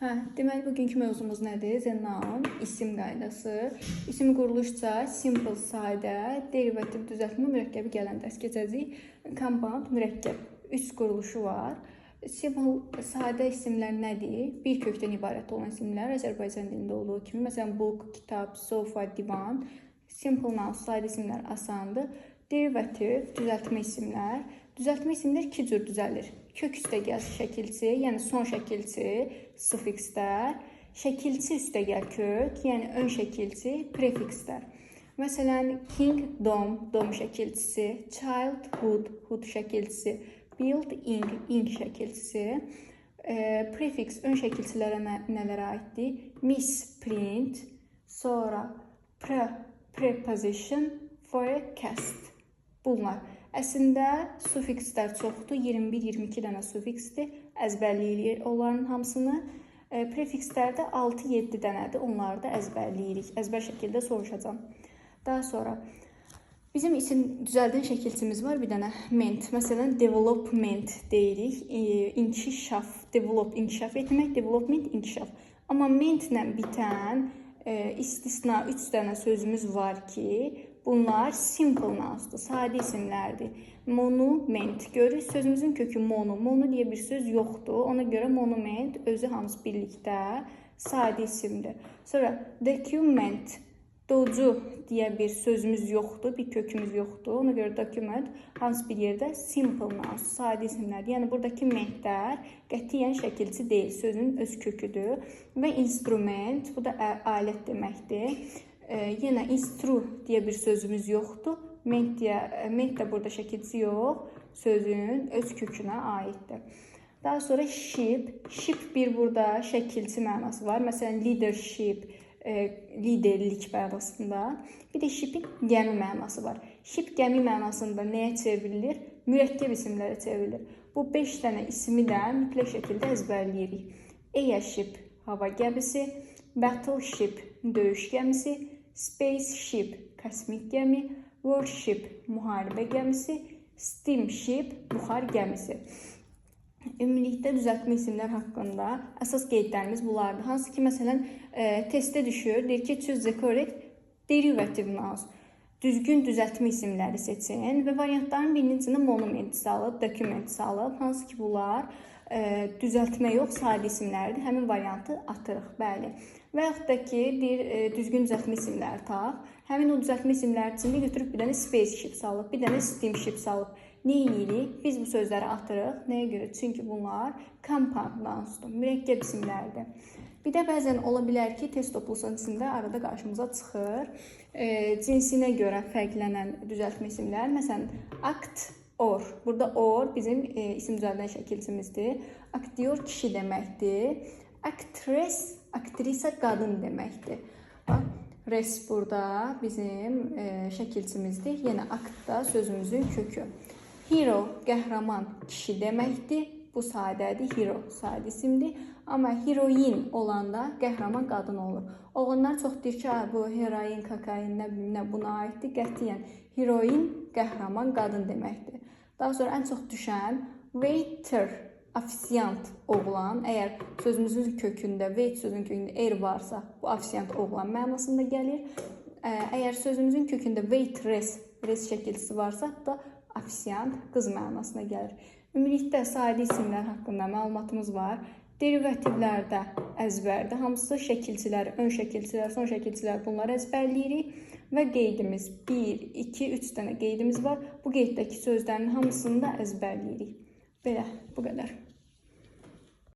Deməli, bugünkü mövzumuz nədir? The noun, isim qaydası. İsim quruluşca simple, sadə, derivativ, düzəltmə, mürəkkəbi gələn dərs keçəcəyik. Compound, mürəkkəb. 3 quruluşu var. Simple, sadə isimlər nədir? Bir kökdən ibarət olan isimlər, Azərbaycan dilində olduğu kimi. Məsələn, book, kitab, sofa, divan. Simple noun, sadə isimlər asandır. Derivativ, düzəltmə isimlər. Düzəltmə isimlər 2 cür düzəlir. Kök üstəgəl şəkilçi, yəni son şəkilçi, sufikslər. Şəkilçi üstəgəl kök, yəni ön şəkilçi, prefikslər. Məsələn, kingdom, dom şəkilçisi, childhood, hood şəkilçisi, building, ing şəkilçisi. Prefiks ön şəkilçilərə nələrə aiddir? Misprint, sonra preposition, forecast. Bunlar. Əslində sufikslər çoxdur, 21-22 dənə sufiksdir, əzbərləyirik onların hamısını. Prefikslər də 6-7 dənədir, onları da əzbərləyirik, əzbər şəkildə soruşacağam. Daha sonra bizim isim düzəldən şəkilçimiz var, bir dənə ment. Məsələn, development deyirik, inkişaf, develop, inkişaf etmək, development, inkişaf. Amma mentlə bitən istisna 3 dənə sözümüz var ki, bunlar simple nounsdur, sadə isimlərdir. Monument. Görürük, sözümüzün kökü mono. Mono deyə bir söz yoxdur. Ona görə monument özü hamısı birlikdə sadə isimdir. Sonra document. Docu deyə bir sözümüz yoxdur, bir kökümüz yoxdur. Ona görə document hamısı bir yerdə simple nouns, sadə isimlərdir. Yəni buradakı mentlər qətiyyən şəkilçi deyil, sözün öz köküdür. Və instrument, bu da alət deməkdir. Yenə instru deyə bir sözümüz yoxdur. Ment də burada şəkilçi yox, sözün öz kökünə aiddir. Daha sonra ship. Ship bir burada şəkilçi mənası var. Məsələn, leadership, liderlik mənasında. Bir də shipin gəmi mənası var. Ship gəmi mənasında nəyə çevrilir? Mürəkkəb isimlərə çevrilir. Bu 5 dənə ismi də mütləq şəkildə əzbərləyirik. Airship, hava gəmisi, battleship, döyüş gəmisi, spaceship, kosmik gəmi, warship, müharibə gəmisi, steamship, buxar gəmisi. Ümumilikdə düzəltmə isimlər haqqında əsas qeydlərimiz bunlardır. Hansı ki, məsələn, testdə düşür, deyir ki, choose the correct derivative nouns. Düzgün düzəltmə isimləri seçin və variantların birinin içində monument salıb, document salıb. Hansı ki, bunlar düzəltmə yox, sadə isimlərdir. Həmin variantı atırıq, bəli. Və yaxud da ki, bir düzgün düzəltmə isimləri tap. Həmin o düzəltmə isimləri içində götürüb bir dənə spaceship salıb, bir dənə steamship salıb. Nə edirik? Biz bu sözləri atırıq. Nəyə görə? Çünki bunlar compound nounsdur, mürəkkəb isimlərdir. Bir də bəzən ola bilər ki, test toplusunun içində arada qarşımıza çıxır. Cinsinə görə fərqlənən düzəltmə isimlər. Məsələn, act, or. Burada or bizim isim düzəldən şəkilçimizdir. Aktyor kişi deməkdir. Actress, aktrisa qadın deməkdir. Res burada bizim şəkilçimizdir. Yenə act da sözümüzün kökü. Hero, qəhrəman kişi deməkdir. Bu sadədir, hero sadə isimdir. Amma heroin olanda qəhrəman qadın olur. Oğlanlar çox deyir ki, bu heroin, kokain, nə buna aiddir. Qətiyyən heroin qəhrəman qadın deməkdir. Daha sonra ən çox düşən waiter, ofisiant oğlan. Əgər sözümüzün kökündə, wait sözünün kökündə er varsa, bu ofisiant oğlan mənasında gəlir. Əgər sözümüzün kökündə waitress, res şəkilçisi varsa, da ofisiant qız mənasına gəlir. Ümumilikdə sadə isimlər haqqında məlumatımız var. Derivativlərdə əzbərdə hamısı şəkilçilər, ön şəkilçilər, son şəkilçilər bunları əzbərləyirik. Və qeydimiz 1, 2, 3 dənə qeydimiz var. Bu qeyddəki sözlərin hamısını da əzbərləyirik. Belə, bu qədər.